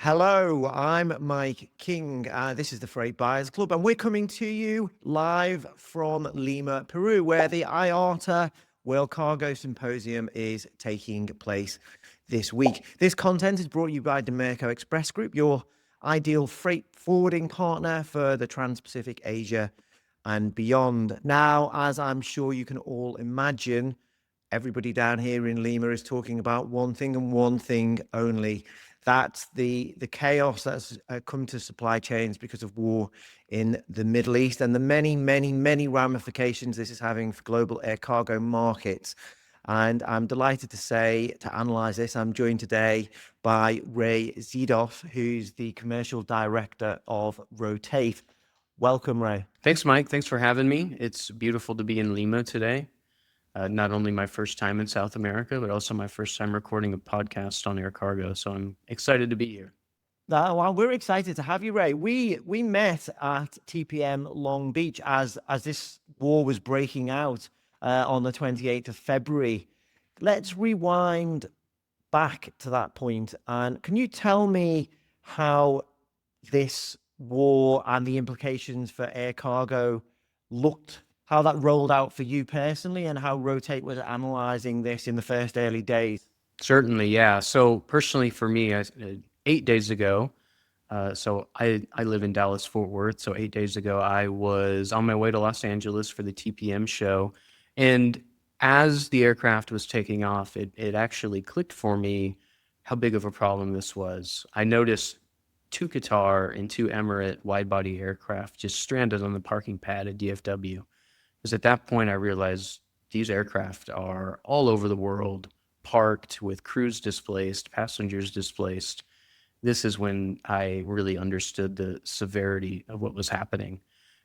Hello, I'm Mike King. This is the Freight Buyers Club, and we're coming to you live from Lima, Peru, where the IATA World Cargo Symposium is taking place this week. This content is brought to you by Demerco Express Group, your ideal freight forwarding partner for the Trans-Pacific, Asia, and beyond. Now, as I'm sure you can all imagine, everybody down here in Lima is talking about one thing and one thing only. That's the chaos that's come to supply chains because of war in the Middle East and the many ramifications this is having for global air cargo markets. And I'm delighted to say, to analyze this, I'm joined today by Ray Zedov, who's the commercial director of Rotate. Welcome, Ray. Thanks, Mike. Thanks for having me. It's beautiful to be in Lima today. Not only my first time in South America, but also my first time recording a podcast on air cargo. So I'm excited to be here. Well, we're excited to have you, Ray. We met at TPM Long Beach as this war was breaking out on the 28th of February. Let's rewind back to that point. And can you tell me how this war and the implications for air cargo looked, how that rolled out for you personally, and how Rotate was analyzing this in the first early days? Certainly, yeah. So personally for me, 8 days ago, so I live in Dallas-Fort Worth. So 8 days ago, I was on my way to Los Angeles for the TPM show. And as the aircraft was taking off, it actually clicked for me how big of a problem this was. I noticed 2 Qatar and 2 Emirate wide-body aircraft just stranded on the parking pad at DFW. Because at that point, I realized these aircraft are all over the world, parked with crews displaced, passengers displaced. This is when I really understood the severity of what was happening.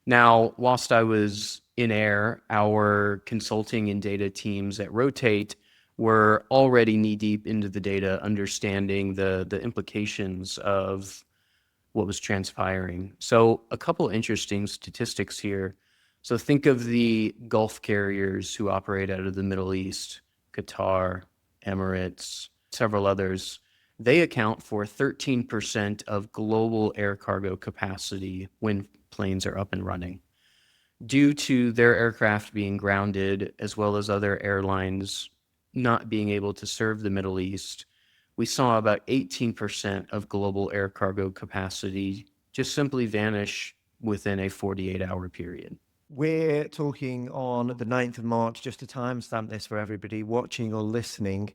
Now, whilst I was in air, our consulting and data teams at Rotate were already knee-deep into the data, understanding the implications of what was transpiring. So a couple interesting statistics here. So think of the Gulf carriers who operate out of the Middle East, Qatar, Emirates, several others. They account for 13% of global air cargo capacity when planes are up and running. Due to their aircraft being grounded, as well as other airlines not being able to serve the Middle East, we saw about 18% of global air cargo capacity just simply vanish within a 48-hour period. We're talking on the 9th of March, just to timestamp this for everybody watching or listening.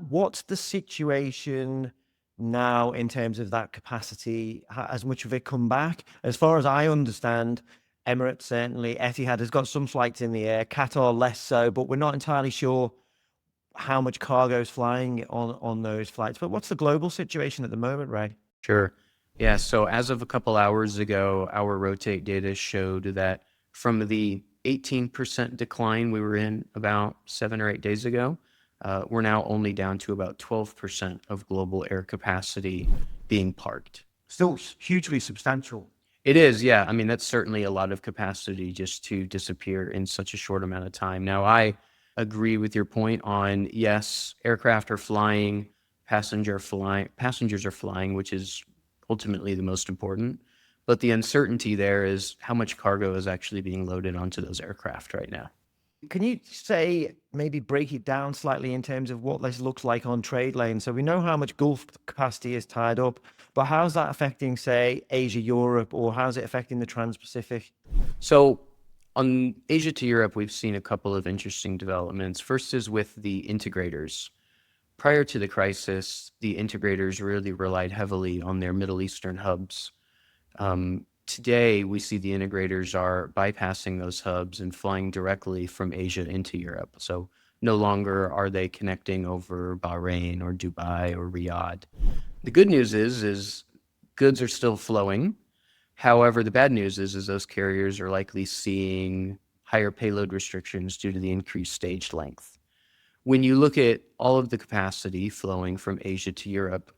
What's the situation now in terms of that capacity? Has much of it come back? As far as I understand, Emirates certainly, Etihad has got some flights in the air, Qatar less so, but we're not entirely sure how much cargo is flying on those flights. But what's the global situation at the moment, Ray? Sure. Yeah, so as of a couple hours ago, our Rotate data showed that from the 18% decline we were in about 7 or 8 days ago, we're now only down to about 12% of global air capacity being parked. Still hugely substantial. It is, yeah. I mean, that's certainly a lot of capacity just to disappear in such a short amount of time. Now, I agree with your point on, yes, aircraft are flying, passengers are flying, which is ultimately the most important. But the uncertainty there is how much cargo is actually being loaded onto those aircraft right now. Can you say, maybe break it down slightly in terms of what this looks like on trade lanes? So we know how much Gulf capacity is tied up, but how's that affecting, say, Asia, Europe, or how's it affecting the Trans-Pacific? So on Asia to Europe, we've seen a couple of interesting developments. First is with the integrators. Prior to the crisis, the integrators really relied heavily on their Middle Eastern hubs. Today, we see the integrators are bypassing those hubs and flying directly from Asia into Europe. So no longer are they connecting over Bahrain or Dubai or Riyadh. The good news is goods are still flowing. However, the bad news is those carriers are likely seeing higher payload restrictions due to the increased stage length. When you look at all of the capacity flowing from Asia to Europe,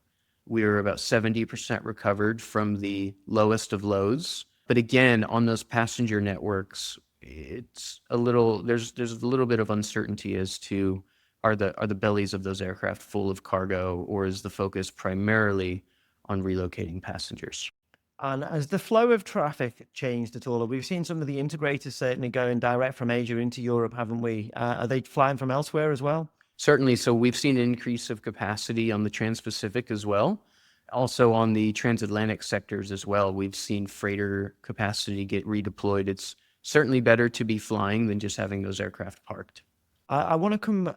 we're about 70% recovered from the lowest of lows. But again, on those passenger networks, it's a little, there's a little bit of uncertainty as to are the bellies of those aircraft full of cargo, or is the focus primarily on relocating passengers. And has the flow of traffic changed at all? We've seen some of the integrators certainly going direct from Asia into Europe, haven't we? Are they flying from elsewhere as well? Certainly. So we've seen an increase of capacity on the Trans-Pacific as well. Also on the transatlantic sectors as well, we've seen freighter capacity get redeployed. It's certainly better to be flying than just having those aircraft parked. I want to come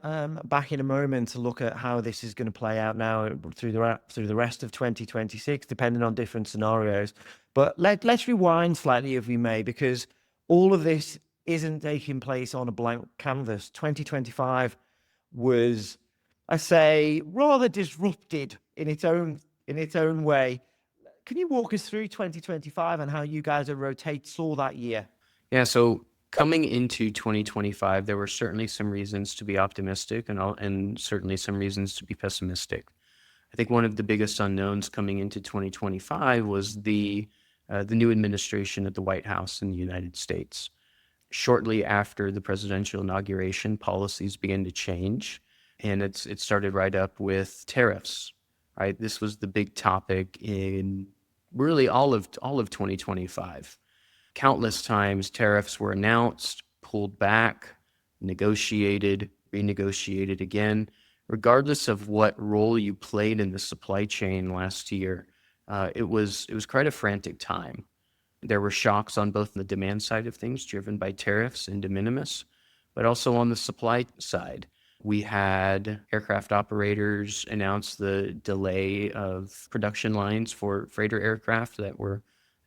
back in a moment to look at how this is going to play out now through the rest of 2026, depending on different scenarios. But let's rewind slightly, if we may, because all of this isn't taking place on a blank canvas. 2025 was, I say, rather disrupted in its own way. Can you walk us through 2025 and how you guys at Rotate saw that year? Yeah, so coming into 2025, there were certainly some reasons to be optimistic and certainly some reasons to be pessimistic. I think one of the biggest unknowns coming into 2025 was the new administration at the White House in the United States. Shortly after the presidential inauguration, policies began to change, and it started right up with tariffs. Right, this was the big topic in really all of 2025. Countless times tariffs were announced, pulled back, negotiated, renegotiated again. Regardless of what role you played in the supply chain last year, it was quite a frantic time. There were shocks on both the demand side of things, driven by tariffs and de minimis, but also on the supply side. We had aircraft operators announce the delay of production lines for freighter aircraft that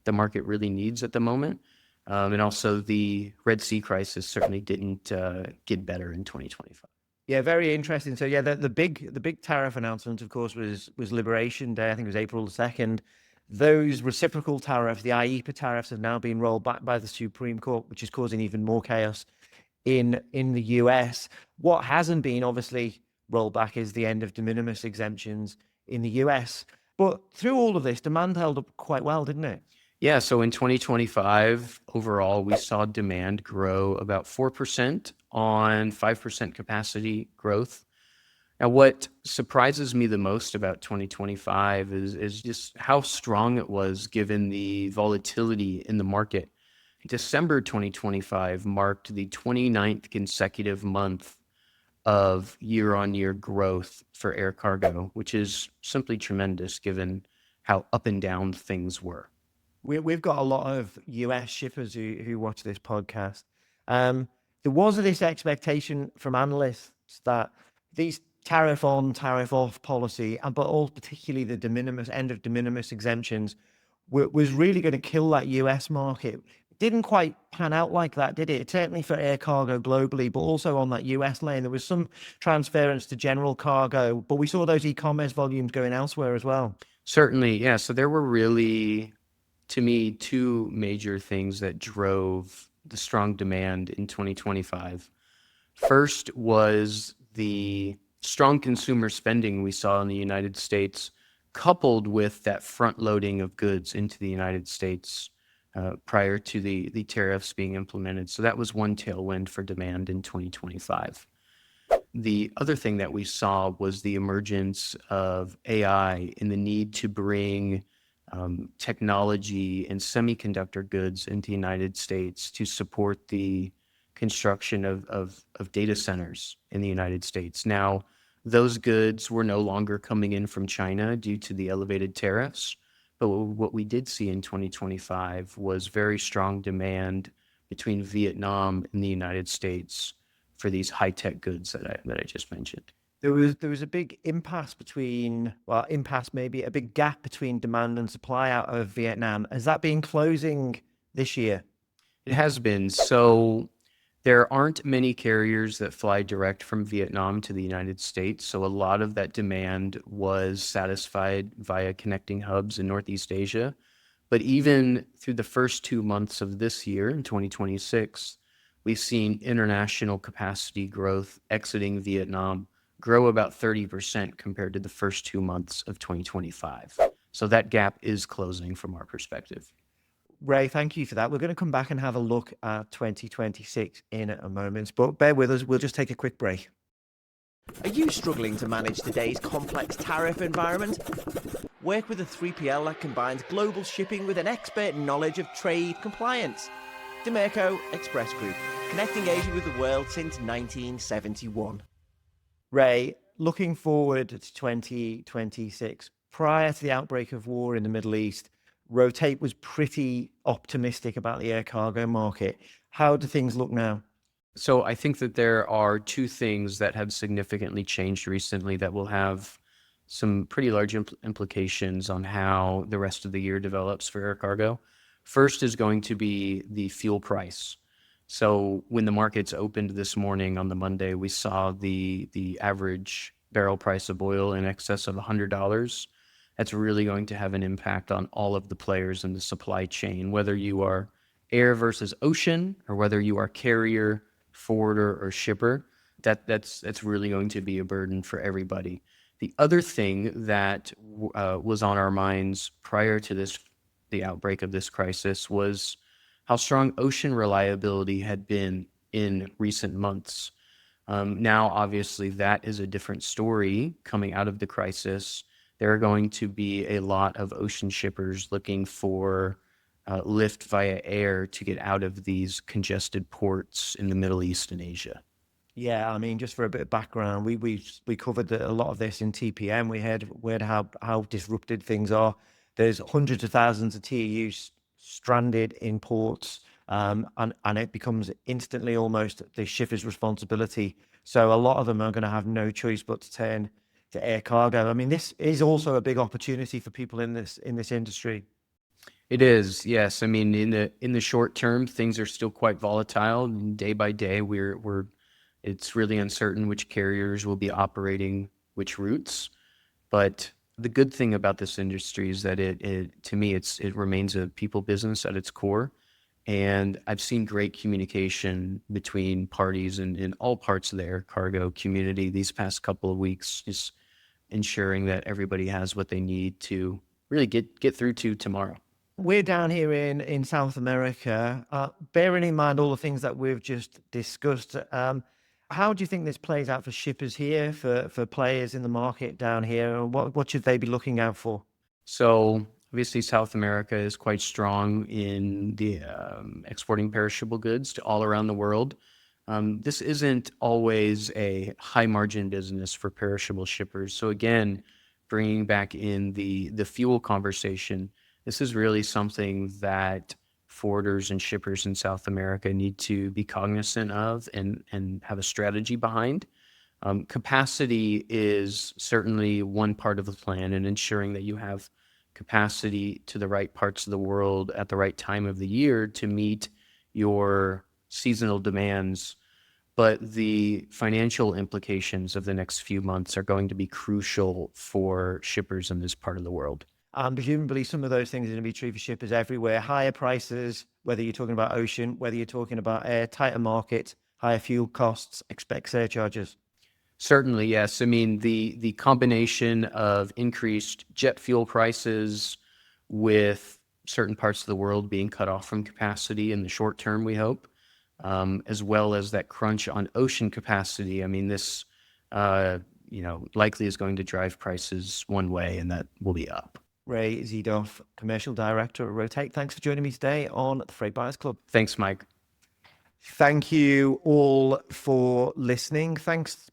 the market really needs at the moment. And also the Red Sea crisis certainly didn't get better in 2025. Yeah, very interesting. So yeah, the big tariff announcement, of course, was Liberation Day. I think it was April the 2nd. Those reciprocal tariffs, the IATA tariffs, have now been rolled back by the Supreme Court, which is causing even more chaos in the US. What hasn't been obviously rolled back is the end of de minimis exemptions in the US. But through all of this, demand held up quite well, didn't it? Yeah, so in 2025, overall, we saw demand grow about 4% on 5% capacity growth. Now, what surprises me the most about 2025 is just how strong it was given the volatility in the market. December 2025 marked the 29th consecutive month of year-on-year growth for air cargo, which is simply tremendous given how up and down things were. We've got a lot of US shippers who watch this podcast. There was this expectation from analysts that these tariff on, tariff off policy, but all particularly the de minimis end of de minimis exemptions, was really going to kill that US market. Didn't quite pan out like that, did it? Certainly for air cargo globally, but also on that US lane, there was some transference to general cargo, but we saw those e-commerce volumes going elsewhere as well. Certainly, yeah. So there were really, to me, two major things that drove the strong demand in 2025. First was the strong consumer spending we saw in the United States, coupled with that front loading of goods into the United States prior to the tariffs being implemented. So that was one tailwind for demand in 2025. The other thing that we saw was the emergence of AI and the need to bring technology and semiconductor goods into the United States to support the construction of data centers in the United States. Now, those goods were no longer coming in from China due to the elevated tariffs. But what we did see in 2025 was very strong demand between Vietnam and the United States for these high-tech goods that I just mentioned. There was a big maybe a big gap between demand and supply out of Vietnam. Has that been closing this year? It has been. So there aren't many carriers that fly direct from Vietnam to the United States. So a lot of that demand was satisfied via connecting hubs in Northeast Asia. But even through the first 2 months of this year, in 2026, we've seen international capacity growth exiting Vietnam grow about 30% compared to the first 2 months of 2025. So that gap is closing from our perspective. Ray, thank you for that. We're going to come back and have a look at 2026 in a moment, but bear with us. We'll just take a quick break. Are you struggling to manage today's complex tariff environment? work with a 3PL that combines global shipping with an expert knowledge of trade compliance. Demerco Express Group, connecting Asia with the world since 1971. Ray, looking forward to 2026, prior to the outbreak of war in the Middle East, Rotate was pretty optimistic about the air cargo market. How do things look now? So I think that there are two things that have significantly changed recently that will have some pretty large implications on how the rest of the year develops for air cargo. First is going to be the fuel price. So when the markets opened this morning on the Monday, we saw the average barrel price of oil in excess of $100. That's really going to have an impact on all of the players in the supply chain, whether you are air versus ocean or whether you are carrier, forwarder, or shipper. That's really going to be a burden for everybody. The other thing that was on our minds prior to the outbreak of this crisis was how strong ocean reliability had been in recent months. Now, obviously, that is a different story coming out of the crisis. There are going to be a lot of ocean shippers looking for lift via air to get out of these congested ports in the Middle East and Asia. Yeah, I mean, just for a bit of background, we covered a lot of this in TPM. We heard how disrupted things are. There's hundreds of thousands of TEUs stranded in ports, and it becomes instantly almost the shipper's responsibility. So a lot of them are going to have no choice but to turn to air cargo. I mean, this is also a big opportunity for people in this industry. It is, yes. I mean, in the short term, things are still quite volatile. And day by day, it's really uncertain which carriers will be operating which routes. But the good thing about this industry is that to me, it remains a people business at its core. And I've seen great communication between parties in all parts of the air cargo community these past couple of weeks, just ensuring that everybody has what they need to really get through to tomorrow. We're down here in South America, bearing in mind all the things that we've just discussed. How do you think this plays out for shippers here, for players in the market down here? What should they be looking out for? So obviously, South America is quite strong in the exporting perishable goods to all around the world. This isn't always a high margin business for perishable shippers. So again, bringing back in the fuel conversation, this is really something that forwarders and shippers in South America need to be cognizant of and have a strategy behind. Capacity is certainly one part of the plan, and ensuring that you have capacity to the right parts of the world at the right time of the year to meet your seasonal demands. But the financial implications of the next few months are going to be crucial for shippers in this part of the world. Presumably some of those things are going to be true for shippers everywhere. Higher prices, whether you're talking about ocean, whether you're talking about air, tighter market, higher fuel costs, expect surcharges. Certainly, yes. I mean, the combination of increased jet fuel prices with certain parts of the world being cut off from capacity in the short term, we hope, as well as that crunch on ocean capacity. I mean, this, likely is going to drive prices one way, and that will be up. Ray Zedov, Commercial Director at Rotate. Thanks for joining me today on the Freight Buyers Club. Thanks, Mike. Thank you all for listening.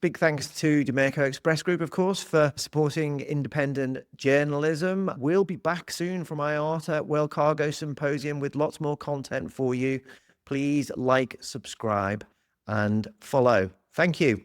Big thanks to Demerco Express Group, of course, for supporting independent journalism. We'll be back soon from IATA World Cargo Symposium with lots more content for you. Please like, subscribe, and follow. Thank you.